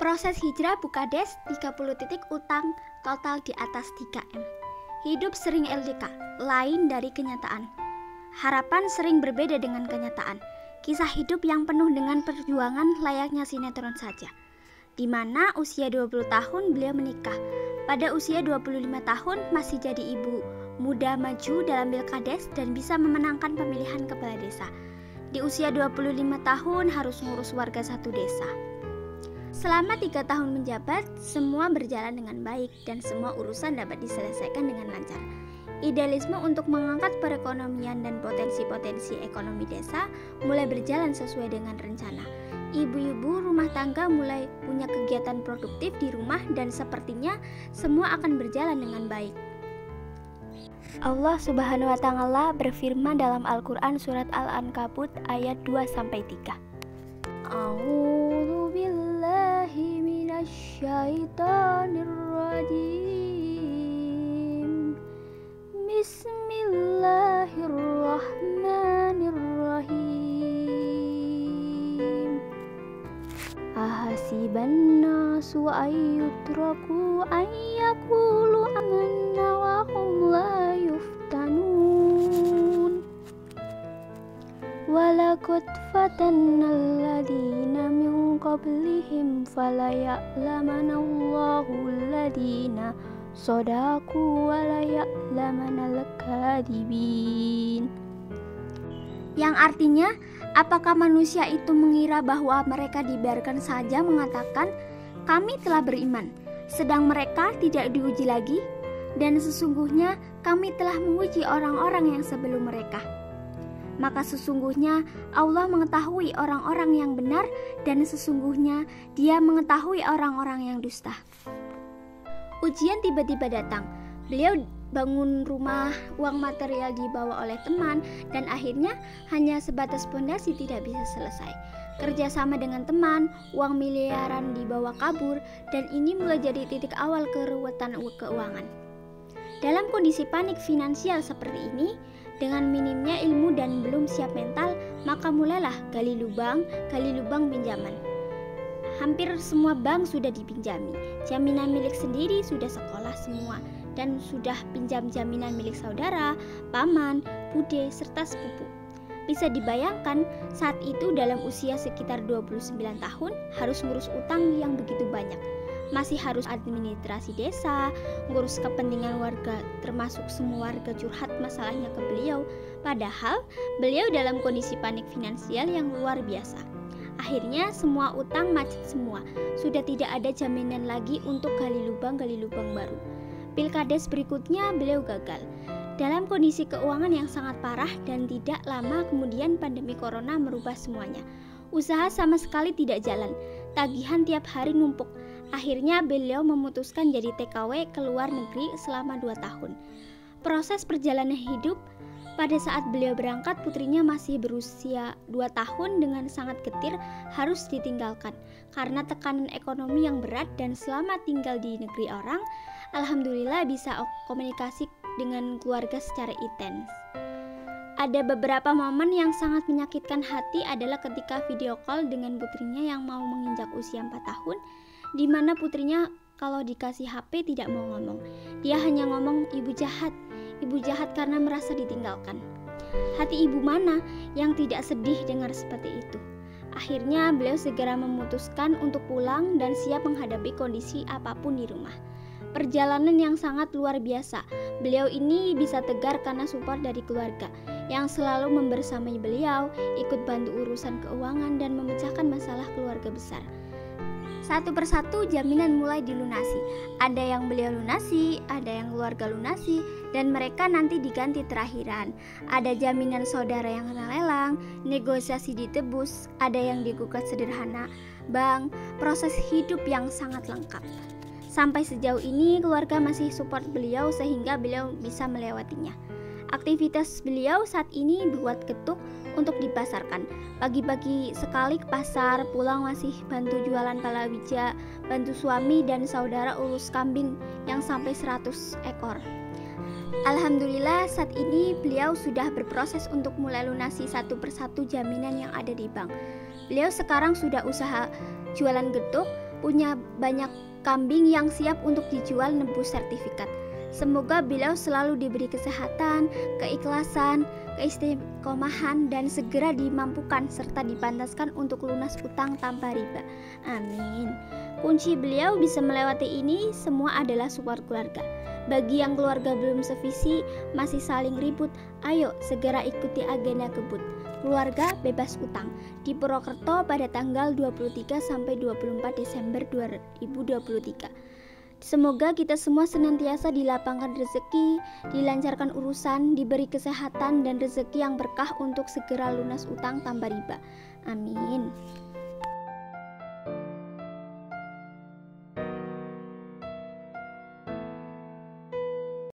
Proses hijrah Bukades 30 titik utang total di atas 3M. Hidup sering LDK, lain dari kenyataan. Harapan sering berbeda dengan kenyataan. Kisah hidup yang penuh dengan perjuangan layaknya sinetron saja. Di mana usia 20 tahun beliau menikah. Pada usia 25 tahun masih jadi ibu muda maju dalam Pilkades dan bisa memenangkan pemilihan kepala desa. Di usia 25 tahun harus ngurus warga satu desa. Selama 3 tahun menjabat, semua berjalan dengan baik dan semua urusan dapat diselesaikan dengan lancar. Idealisme untuk mengangkat perekonomian dan potensi-potensi ekonomi desa mulai berjalan sesuai dengan rencana. Ibu-ibu rumah tangga mulai punya kegiatan produktif di rumah dan sepertinya semua akan berjalan dengan baik. Allah Subhanahu wa Ta'ala berfirman dalam Al-Quran surat Al-Ankabut ayat 2-3. A'udzu billahi minasyaitonir rajim. Bismillahirrahmanirrahim. Ahasiban nasu ayyutraku ayyakulu amanna wa hum la yuftanun. Walaqad fatannal ladina min qablihim falaya'lamanallahu alladina shadaqu wa laya'lamanal kadhibin. Yang artinya, apakah manusia itu mengira bahwa mereka dibiarkan saja mengatakan, kami telah beriman, sedang mereka tidak diuji lagi, dan sesungguhnya kami telah menguji orang-orang yang sebelum mereka. Maka sesungguhnya Allah mengetahui orang-orang yang benar, dan sesungguhnya Dia mengetahui orang-orang yang dusta. Ujian tiba-tiba datang. Beliau bangun rumah, uang material dibawa oleh teman, dan akhirnya hanya sebatas pondasi tidak bisa selesai. Kerjasama dengan teman, uang miliaran dibawa kabur, dan ini mulai jadi titik awal keruwetan keuangan. Dalam kondisi panik finansial seperti ini, dengan minimnya ilmu dan belum siap mental, maka mulailah gali lubang pinjaman. Hampir semua bank sudah dipinjami, jaminan milik sendiri sudah sekolah semua, dan sudah pinjam jaminan milik saudara, paman, bude, serta sepupu. Bisa dibayangkan saat itu dalam usia sekitar 29 tahun harus ngurus utang yang begitu banyak. Masih harus administrasi desa, ngurus kepentingan warga, termasuk semua warga curhat masalahnya ke beliau. Padahal beliau dalam kondisi panik finansial yang luar biasa. Akhirnya semua utang macet semua, sudah tidak ada jaminan lagi untuk gali lubang baru. Pilkades berikutnya beliau gagal. Dalam kondisi keuangan yang sangat parah dan tidak lama kemudian pandemi corona merubah semuanya. Usaha sama sekali tidak jalan, tagihan tiap hari numpuk. Akhirnya beliau memutuskan jadi TKW ke luar negeri selama 2 tahun. Proses perjalanan hidup, pada saat beliau berangkat putrinya masih berusia 2 tahun dengan sangat getir harus ditinggalkan karena tekanan ekonomi yang berat, dan selama tinggal di negeri orang, alhamdulillah bisa komunikasi dengan keluarga secara intens. Ada beberapa momen yang sangat menyakitkan hati adalah ketika video call dengan putrinya yang mau menginjak usia 4 tahun, di mana putrinya kalau dikasih HP tidak mau ngomong. Dia hanya ngomong ibu jahat karena merasa ditinggalkan. Hati ibu mana yang tidak sedih dengar seperti itu? Akhirnya beliau segera memutuskan untuk pulang dan siap menghadapi kondisi apapun di rumah. Perjalanan yang sangat luar biasa. Beliau ini bisa tegar karena support dari keluarga yang selalu membersamai beliau, ikut bantu urusan keuangan dan memecahkan masalah keluarga besar. Satu persatu jaminan mulai dilunasi. Ada yang beliau lunasi, ada yang keluarga lunasi, dan mereka nanti diganti terakhiran. Ada jaminan saudara yang kena lelang, negosiasi ditebus, ada yang digugat sederhana, bank, proses hidup yang sangat lengkap. Sampai sejauh ini keluarga masih support beliau sehingga beliau bisa melewatinya. Aktivitas beliau saat ini buat ketuk untuk dipasarkan. Pagi-pagi sekali ke pasar, pulang masih bantu jualan palawija, bantu suami dan saudara urus kambing yang sampai 100 ekor. Alhamdulillah saat ini beliau sudah berproses untuk mulai lunasi satu persatu jaminan yang ada di bank. Beliau sekarang sudah usaha jualan getuk, punya banyak kambing yang siap untuk dijual nebus sertifikat. Semoga beliau selalu diberi kesehatan, keikhlasan, keistiqomahan, dan segera dimampukan serta dipantaskan untuk lunas utang tanpa riba. Amin. Kunci beliau bisa melewati ini semua adalah support keluarga. Bagi yang keluarga belum sevisi, masih saling ribut, ayo segera ikuti agenda kebut. Keluarga bebas utang di Purwokerto pada tanggal 23 sampai 24 Desember 2023. Semoga kita semua senantiasa dilapangkan rezeki, dilancarkan urusan, diberi kesehatan dan rezeki yang berkah untuk segera lunas utang tanpa riba. Amin.